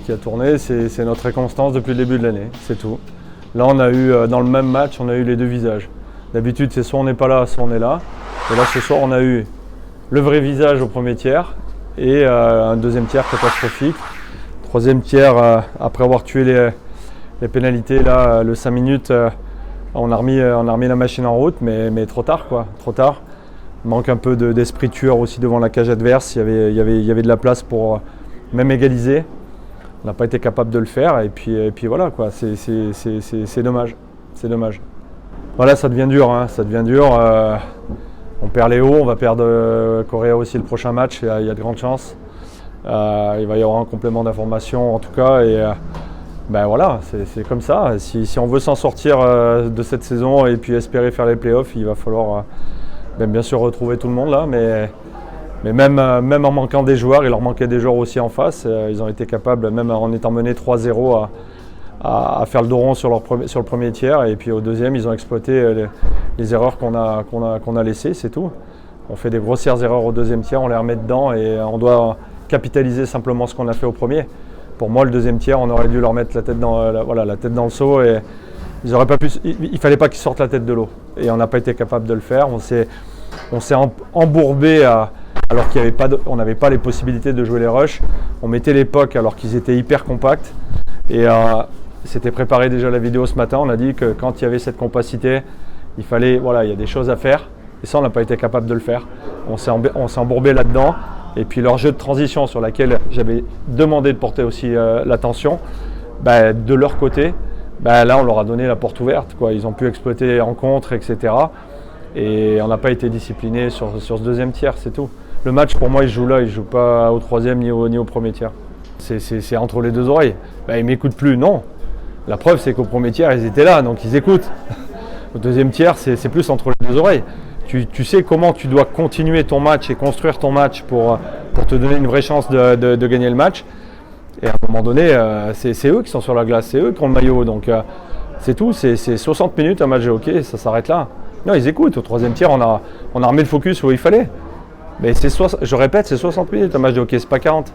qui a tourné, c'est notre inconstance depuis le début de l'année, c'est tout. Là, on a eu, dans le même match, on a eu les deux visages. D'habitude, c'est soit on n'est pas là, soit on est là. Et là, ce soir, on a eu le vrai visage au premier tiers et un deuxième tiers catastrophique. Troisième tiers, après avoir tué les pénalités, là, le 5 minutes, on a remis la machine en route, mais trop tard, quoi. Trop tard. Il manque un peu d'esprit tueur aussi devant la cage adverse. Il y avait de la place pour même égaliser. On n'a pas été capable de le faire et puis voilà, quoi. C'est dommage. C'est dommage. Voilà, ça devient dur, hein. Ça devient dur. On perd Léo, on va perdre Correa aussi le prochain match. Il y a de grandes chances. Il va y avoir un complément d'information en tout cas. Et ben voilà, c'est comme ça. Si on veut s'en sortir de cette saison et puis espérer faire les playoffs, il va falloir bien sûr retrouver tout le monde là. Mais même en manquant des joueurs, il leur manquait des joueurs aussi en face. Ils ont été capables, même en étant menés 3-0, à faire le dos rond sur le premier tiers. Et puis au deuxième, ils ont exploité les erreurs qu'on a laissées, c'est tout. On fait des grossières erreurs au deuxième tiers, on les remet dedans et on doit capitaliser simplement ce qu'on a fait au premier. Pour moi, le deuxième tiers, on aurait dû leur mettre la tête dans le seau et ils auraient pas pu. Il fallait pas qu'ils sortent la tête de l'eau. Et on n'a pas été capable de le faire. On s'est embourbé alors qu'on n'avait pas les possibilités de jouer les rushs. On mettait les pucks alors qu'ils étaient hyper compacts. Et c'était préparé déjà la vidéo ce matin. On a dit que quand il y avait cette compacité, il y a des choses à faire. Et ça, on n'a pas été capable de le faire. On s'est embourbé là-dedans. Et puis leur jeu de transition sur laquelle j'avais demandé de porter aussi l'attention, de leur côté, là on leur a donné la porte ouverte, quoi. Ils ont pu exploiter en contre, etc. Et on n'a pas été discipliné sur ce deuxième tiers, c'est tout. Le match pour moi il joue là, il ne joue pas au troisième ni au premier tiers. C'est entre les deux oreilles. Ils ne m'écoutent plus, non. La preuve c'est qu'au premier tiers ils étaient là, donc ils écoutent. Au deuxième tiers c'est plus entre les deux oreilles. Tu sais comment tu dois continuer ton match et construire ton match pour te donner une vraie chance de gagner le match. Et à un moment donné, c'est eux qui sont sur la glace, c'est eux qui ont le maillot. Donc c'est tout, c'est 60 minutes un match de hockey, ça s'arrête là. Non, ils écoutent. Au troisième tiers, on a remis le focus où il fallait. Mais je répète, c'est 60 minutes un match de hockey, c'est pas 40.